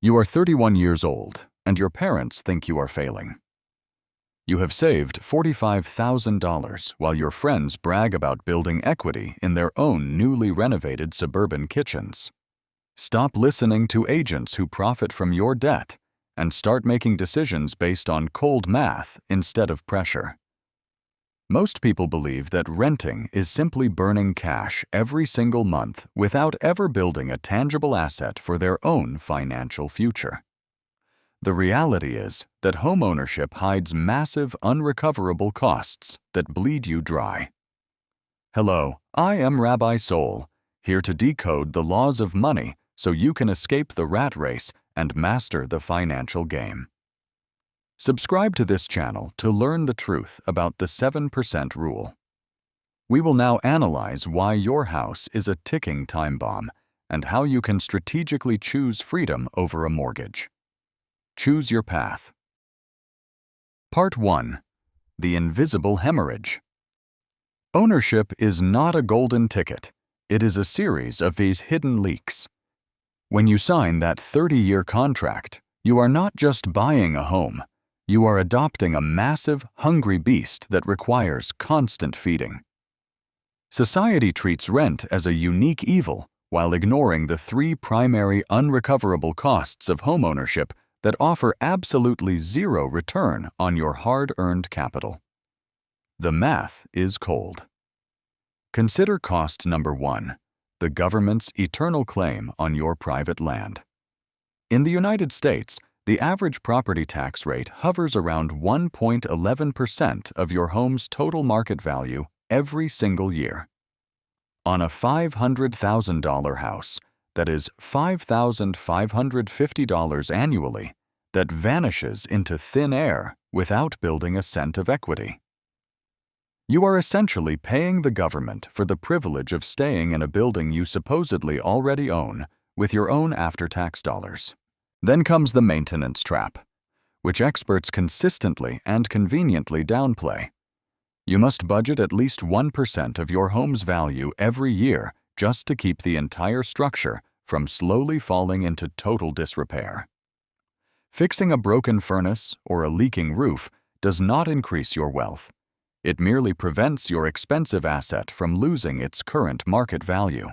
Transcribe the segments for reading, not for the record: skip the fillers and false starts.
You are 31 years old, and your parents think you are failing. You have saved $45,000 while your friends brag about building equity in their own newly renovated suburban kitchens. Stop listening to agents who profit from your debt and start making decisions based on cold math instead of pressure. Most people believe that renting is simply burning cash every single month without ever building a tangible asset for their own financial future. The reality is that homeownership hides massive unrecoverable costs that bleed you dry. Hello, I am Rabbi Soul, here to decode the laws of money so you can escape the rat race and master the financial game. Subscribe to this channel to learn the truth about the 7% rule. We will now analyze why your house is a ticking time bomb and how you can strategically choose freedom over a mortgage. Choose your path. Part 1. The Invisible Hemorrhage. Ownership is not a golden ticket. It is a series of these hidden leaks. When you sign that 30-year contract, you are not just buying a home. You are adopting a massive, hungry beast that requires constant feeding. Society treats rent as a unique evil while ignoring the three primary unrecoverable costs of homeownership that offer absolutely zero return on your hard-earned capital. The math is cold. Consider cost number 1, the government's eternal claim on your private land. In the United States, the average property tax rate hovers around 1.11% of your home's total market value every single year. On a $500,000 house, that is $5,550 annually, that vanishes into thin air without building a cent of equity. You are essentially paying the government for the privilege of staying in a building you supposedly already own with your own after-tax dollars. Then comes the maintenance trap, which experts consistently and conveniently downplay. You must budget at least 1% of your home's value every year just to keep the entire structure from slowly falling into total disrepair. Fixing a broken furnace or a leaking roof does not increase your wealth. It merely prevents your expensive asset from losing its current market value.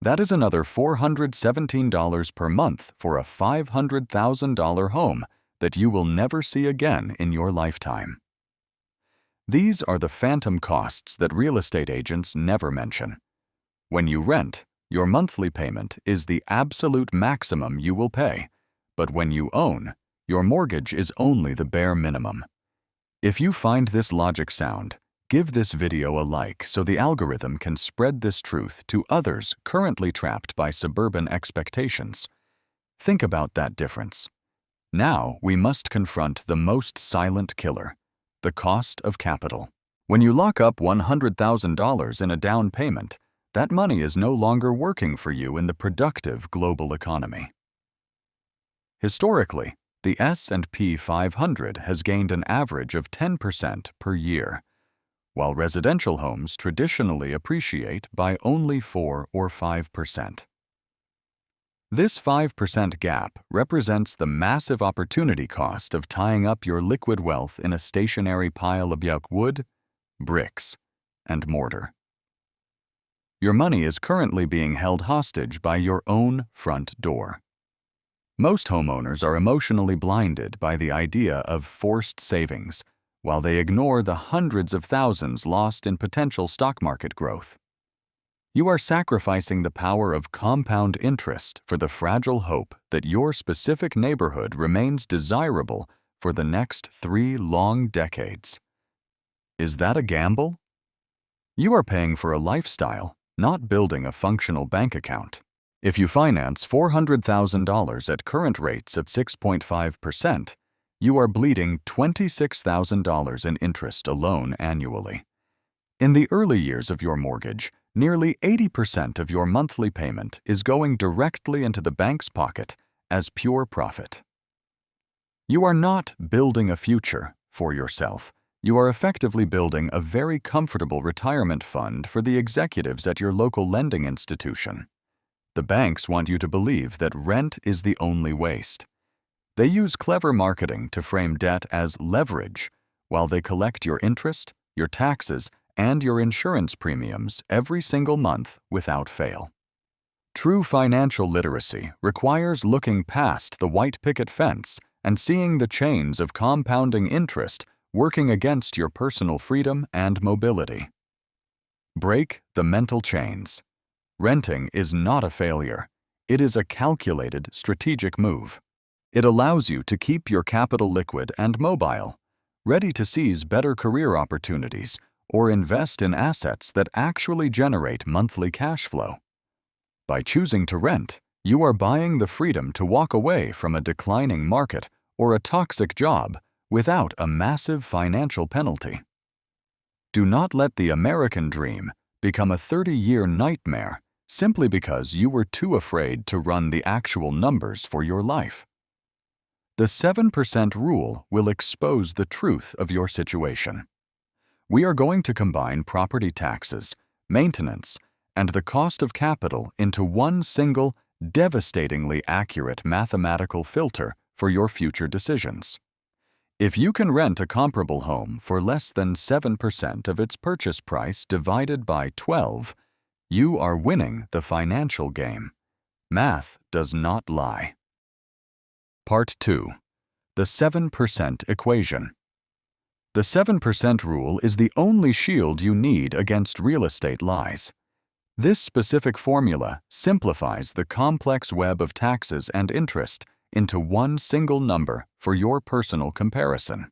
That is another $417 per month for a $500,000 home that you will never see again in your lifetime. These are the phantom costs that real estate agents never mention. When you rent, your monthly payment is the absolute maximum you will pay, but when you own, your mortgage is only the bare minimum. If you find this logic sound, give this video a like so the algorithm can spread this truth to others currently trapped by suburban expectations. Think about that difference. Now we must confront the most silent killer, the cost of capital. When you lock up $100,000 in a down payment, that money is no longer working for you in the productive global economy. Historically, the S&P 500 has gained an average of 10% per year, while residential homes traditionally appreciate by only 4 or 5%. This 5% gap represents the massive opportunity cost of tying up your liquid wealth in a stationary pile of wood, bricks, and mortar. Your money is currently being held hostage by your own front door. Most homeowners are emotionally blinded by the idea of forced savings, while they ignore the hundreds of thousands lost in potential stock market growth. You are sacrificing the power of compound interest for the fragile hope that your specific neighborhood remains desirable for the next 3 long decades. Is that a gamble? You are paying for a lifestyle, not building a functional bank account. If you finance $400,000 at current rates of 6.5%, you are bleeding $26,000 in interest alone annually. In the early years of your mortgage, nearly 80% of your monthly payment is going directly into the bank's pocket as pure profit. You are not building a future for yourself. You are effectively building a very comfortable retirement fund for the executives at your local lending institution. The banks want you to believe that rent is the only waste. They use clever marketing to frame debt as leverage, while they collect your interest, your taxes, and your insurance premiums every single month without fail. True financial literacy requires looking past the white picket fence and seeing the chains of compounding interest working against your personal freedom and mobility. Break the mental chains. Renting is not a failure. It is a calculated, strategic move. It allows you to keep your capital liquid and mobile, ready to seize better career opportunities or invest in assets that actually generate monthly cash flow. By choosing to rent, you are buying the freedom to walk away from a declining market or a toxic job without a massive financial penalty. Do not let the American dream become a 30-year nightmare simply because you were too afraid to run the actual numbers for your life. The 7% rule will expose the truth of your situation. We are going to combine property taxes, maintenance, and the cost of capital into one single, devastatingly accurate mathematical filter for your future decisions. If you can rent a comparable home for less than 7% of its purchase price divided by 12, you are winning the financial game. Math does not lie. Part 2. The 7% equation. The 7% rule is the only shield you need against real estate lies. This specific formula simplifies the complex web of taxes and interest into one single number for your personal comparison.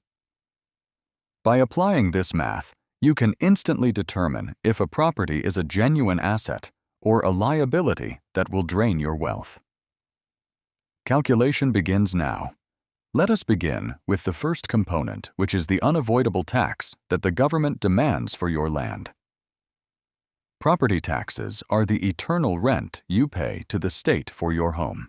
By applying this math, you can instantly determine if a property is a genuine asset or a liability that will drain your wealth. Calculation begins now. Let us begin with the first component, which is the unavoidable tax that the government demands for your land. Property taxes are the eternal rent you pay to the state for your home.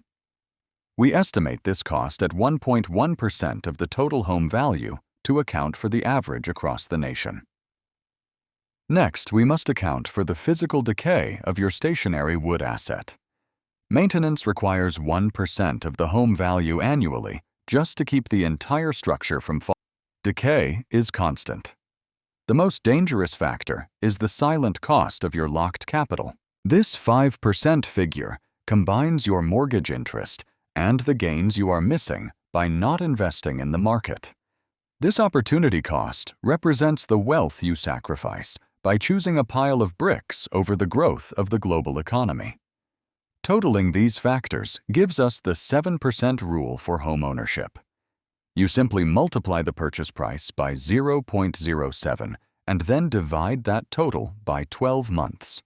We estimate this cost at 1.1% of the total home value to account for the average across the nation. Next, we must account for the physical decay of your stationary wood asset. Maintenance requires 1% of the home value annually just to keep the entire structure from falling. Decay is constant. The most dangerous factor is the silent cost of your locked capital. This 5% figure combines your mortgage interest and the gains you are missing by not investing in the market. This opportunity cost represents the wealth you sacrifice by choosing a pile of bricks over the growth of the global economy. Totaling these factors gives us the 7% rule for homeownership. You simply multiply the purchase price by 0.07 and then divide that total by 12 months.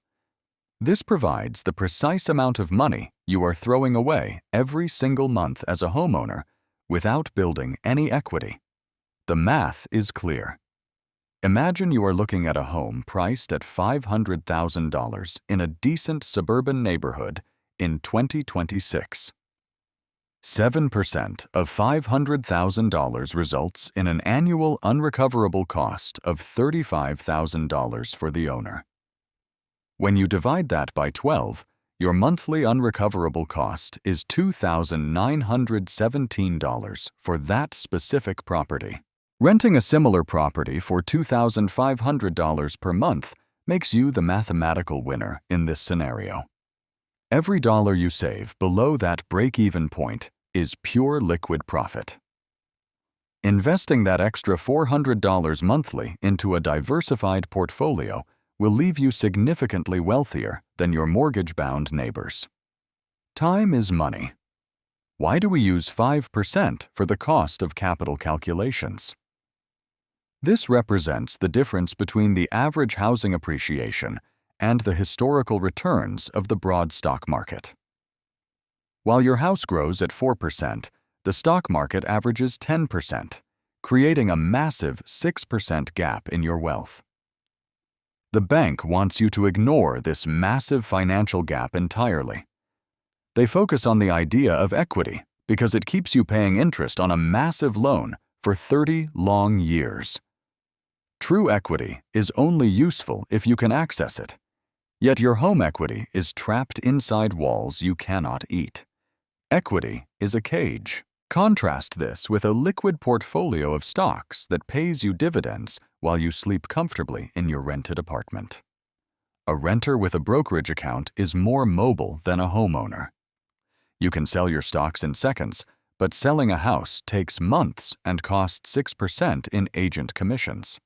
This provides the precise amount of money you are throwing away every single month as a homeowner without building any equity. The math is clear. Imagine you are looking at a home priced at $500,000 in a decent suburban neighborhood in 2026. 7% of $500,000 results in an annual unrecoverable cost of $35,000 for the owner. When you divide that by 12, your monthly unrecoverable cost is $2,917 for that specific property. Renting a similar property for $2,500 per month makes you the mathematical winner in this scenario. Every dollar you save below that break-even point is pure liquid profit. Investing that extra $400 monthly into a diversified portfolio will leave you significantly wealthier than your mortgage-bound neighbors. Time is money. Why do we use 5% for the cost of capital calculations? This represents the difference between the average housing appreciation and the historical returns of the broad stock market. While your house grows at 4%, the stock market averages 10%, creating a massive 6% gap in your wealth. The bank wants you to ignore this massive financial gap entirely. They focus on the idea of equity because it keeps you paying interest on a massive loan for 30 long years. True equity is only useful if you can access it. Yet your home equity is trapped inside walls you cannot eat. Equity is a cage. Contrast this with a liquid portfolio of stocks that pays you dividends while you sleep comfortably in your rented apartment. A renter with a brokerage account is more mobile than a homeowner. You can sell your stocks in seconds, but selling a house takes months and costs 6% in agent commissions.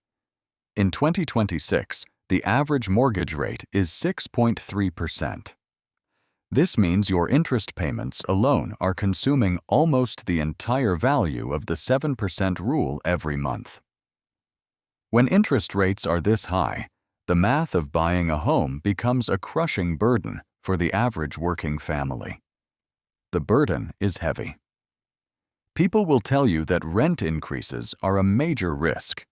In 2026, the average mortgage rate is 6.3%. This means your interest payments alone are consuming almost the entire value of the 7% rule every month. When interest rates are this high, the math of buying a home becomes a crushing burden for the average working family. The burden is heavy. People will tell you that rent increases are a major risk.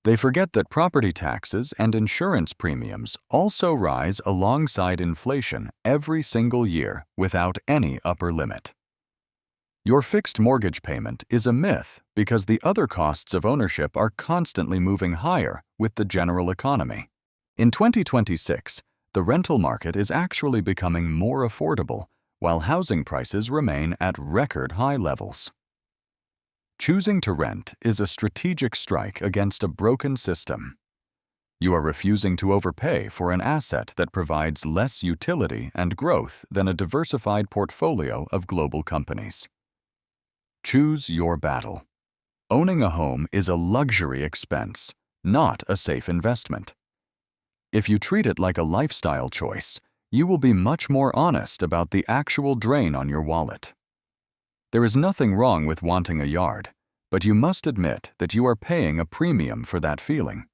They forget that property taxes and insurance premiums also rise alongside inflation every single year without any upper limit. Your fixed mortgage payment is a myth because the other costs of ownership are constantly moving higher with the general economy. In 2026, the rental market is actually becoming more affordable, while housing prices remain at record high levels. Choosing to rent is a strategic strike against a broken system. You are refusing to overpay for an asset that provides less utility and growth than a diversified portfolio of global companies. Choose your battle. Owning a home is a luxury expense, not a safe investment. If you treat it like a lifestyle choice, you will be much more honest about the actual drain on your wallet. There is nothing wrong with wanting a yard, but you must admit that you are paying a premium for that feeling.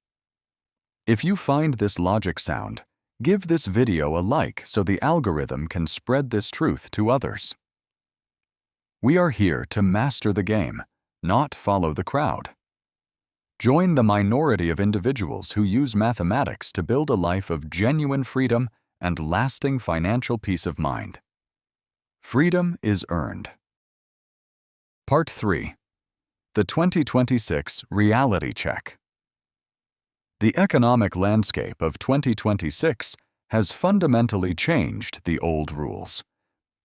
If you find this logic sound, give this video a like so the algorithm can spread this truth to others. We are here to master the game, not follow the crowd. Join the minority of individuals who use mathematics to build a life of genuine freedom and lasting financial peace of mind. Freedom is earned. Part 3. The 2026 Reality Check. The economic landscape of 2026 has fundamentally changed the old rules.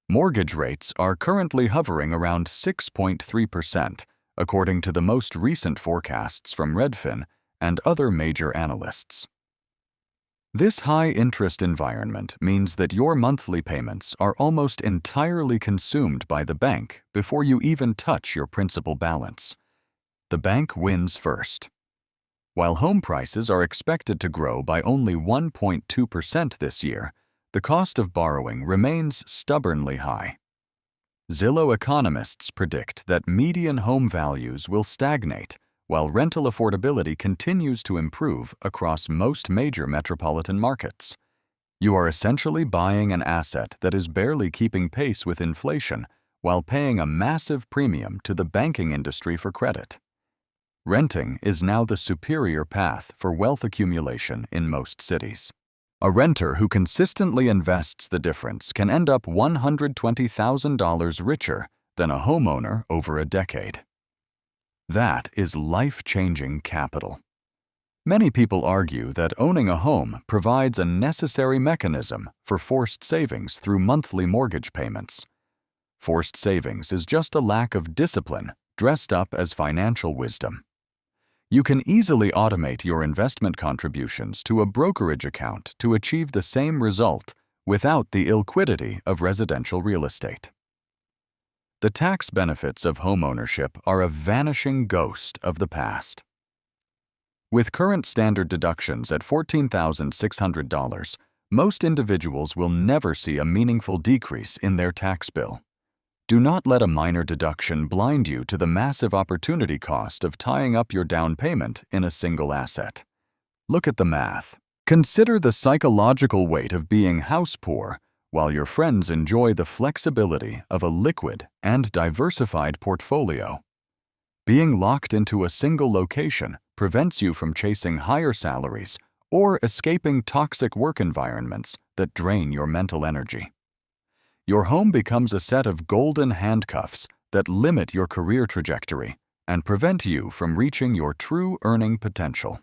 Mortgage rates are currently hovering around 6.3%, according to the most recent forecasts from Redfin and other major analysts. This high-interest environment means that your monthly payments are almost entirely consumed by the bank before you even touch your principal balance. The bank wins first. While home prices are expected to grow by only 1.2% this year, the cost of borrowing remains stubbornly high. Zillow economists predict that median home values will stagnate while rental affordability continues to improve across most major metropolitan markets. You are essentially buying an asset that is barely keeping pace with inflation while paying a massive premium to the banking industry for credit. Renting is now the superior path for wealth accumulation in most cities. A renter who consistently invests the difference can end up $120,000 richer than a homeowner over a decade. That is life-changing capital. Many people argue that owning a home provides a necessary mechanism for forced savings through monthly mortgage payments. Forced savings is just a lack of discipline dressed up as financial wisdom. You can easily automate your investment contributions to a brokerage account to achieve the same result without the illiquidity of residential real estate. The tax benefits of homeownership are a vanishing ghost of the past. With current standard deductions at $14,600, most individuals will never see a meaningful decrease in their tax bill. Do not let a minor deduction blind you to the massive opportunity cost of tying up your down payment in a single asset. Look at the math. Consider the psychological weight of being house poor while your friends enjoy the flexibility of a liquid and diversified portfolio. Being locked into a single location prevents you from chasing higher salaries or escaping toxic work environments that drain your mental energy. Your home becomes a set of golden handcuffs that limit your career trajectory and prevent you from reaching your true earning potential.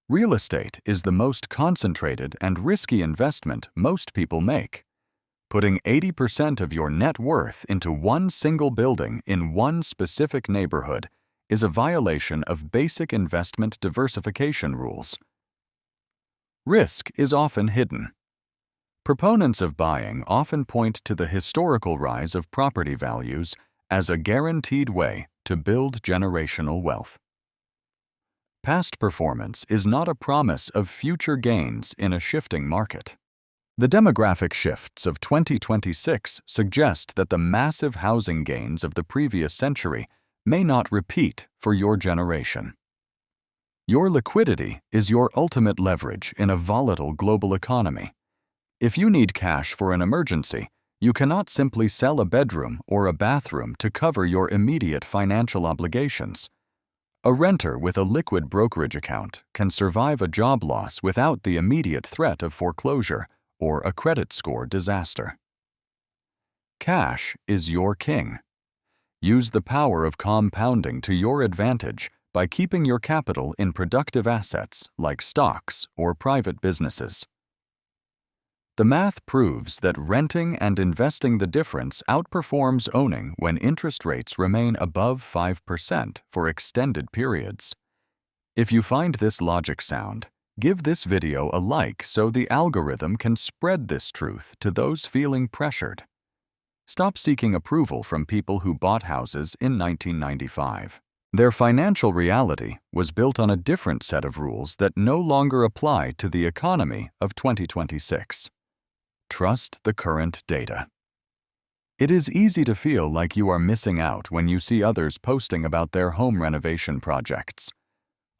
Real estate is the most concentrated and risky investment most people make. Putting 80% of your net worth into one single building in one specific neighborhood is a violation of basic investment diversification rules. Risk is often hidden. Proponents of buying often point to the historical rise of property values as a guaranteed way to build generational wealth. Past performance is not a promise of future gains in a shifting market. The demographic shifts of 2026 suggest that the massive housing gains of the previous century may not repeat for your generation. Your liquidity is your ultimate leverage in a volatile global economy. If you need cash for an emergency, you cannot simply sell a bedroom or a bathroom to cover your immediate financial obligations. A renter with a liquid brokerage account can survive a job loss without the immediate threat of foreclosure or a credit score disaster. Cash is your king. Use the power of compounding to your advantage by keeping your capital in productive assets like stocks or private businesses. The math proves that renting and investing the difference outperforms owning when interest rates remain above 5% for extended periods. If you find this logic sound, give this video a like so the algorithm can spread this truth to those feeling pressured. Stop seeking approval from people who bought houses in 1995. Their financial reality was built on a different set of rules that no longer apply to the economy of 2026. Trust the current data. It is easy to feel like you are missing out when you see others posting about their home renovation projects.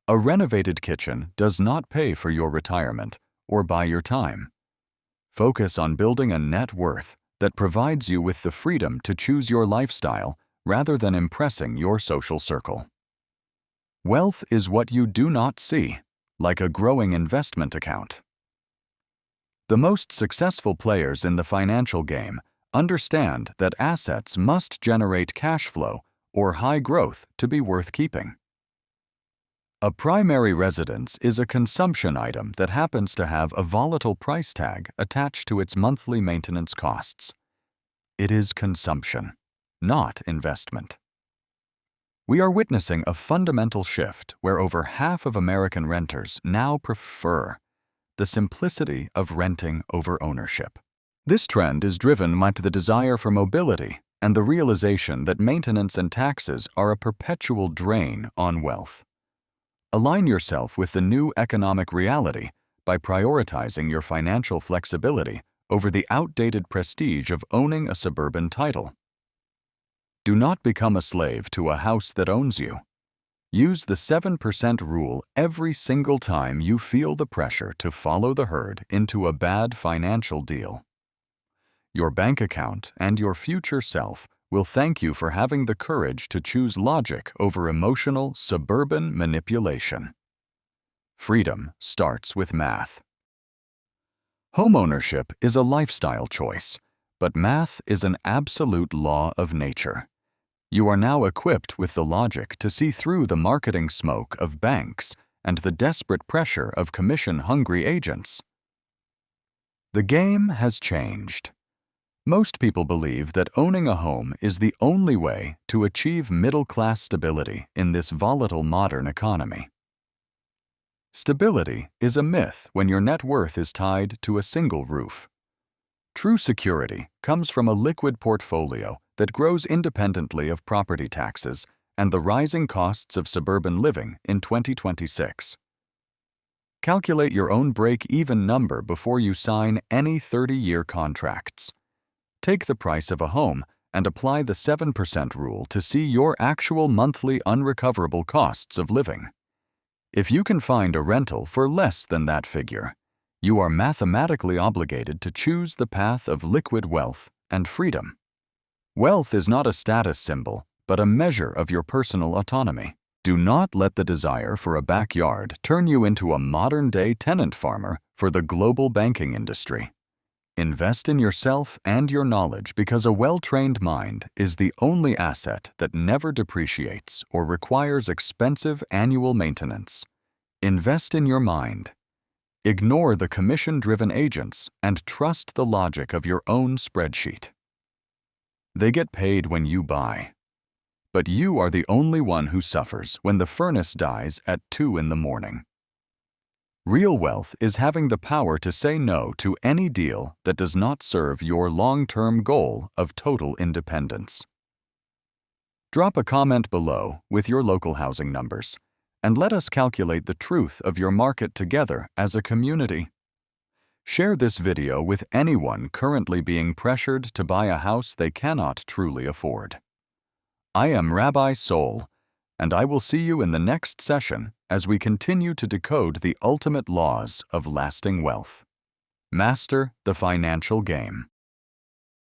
A renovated kitchen does not pay for your retirement or buy your time. Focus on building a net worth that provides you with the freedom to choose your lifestyle rather than impressing your social circle. Wealth is what you do not see, like a growing investment account. The most successful players in the financial game understand that assets must generate cash flow or high growth to be worth keeping. A primary residence is a consumption item that happens to have a volatile price tag attached to its monthly maintenance costs. It is consumption, not investment. We are witnessing a fundamental shift where over half of American renters now prefer the simplicity of renting over ownership. This trend is driven by the desire for mobility and the realization that maintenance and taxes are a perpetual drain on wealth. Align yourself with the new economic reality by prioritizing your financial flexibility over the outdated prestige of owning a suburban title. Do not become a slave to a house that owns you. Use the 7% rule every single time you feel the pressure to follow the herd into a bad financial deal. Your bank account and your future self will thank you for having the courage to choose logic over emotional, suburban manipulation. Freedom starts with math. Homeownership is a lifestyle choice, but math is an absolute law of nature. You are now equipped with the logic to see through the marketing smoke of banks and the desperate pressure of commission-hungry agents. The game has changed. Most people believe that owning a home is the only way to achieve middle-class stability in this volatile modern economy. Stability is a myth when your net worth is tied to a single roof. True security comes from a liquid portfolio that grows independently of property taxes and the rising costs of suburban living in 2026. Calculate your own break-even number before you sign any 30-year contracts. Take the price of a home and apply the 7% rule to see your actual monthly unrecoverable costs of living. If you can find a rental for less than that figure, you are mathematically obligated to choose the path of liquid wealth and freedom. Wealth is not a status symbol, but a measure of your personal autonomy. Do not let the desire for a backyard turn you into a modern-day tenant farmer for the global banking industry. Invest in yourself and your knowledge because a well-trained mind is the only asset that never depreciates or requires expensive annual maintenance. Invest in your mind. Ignore the commission-driven agents and trust the logic of your own spreadsheet. They get paid when you buy. But you are the only one who suffers when the furnace dies at 2 in the morning. Real wealth is having the power to say no to any deal that does not serve your long-term goal of total independence. Drop a comment below with your local housing numbers, and let us calculate the truth of your market together as a community. Share this video with anyone currently being pressured to buy a house they cannot truly afford. I am Rabbi Soul, and I will see you in the next session as we continue to decode the ultimate laws of lasting wealth. Master the financial game.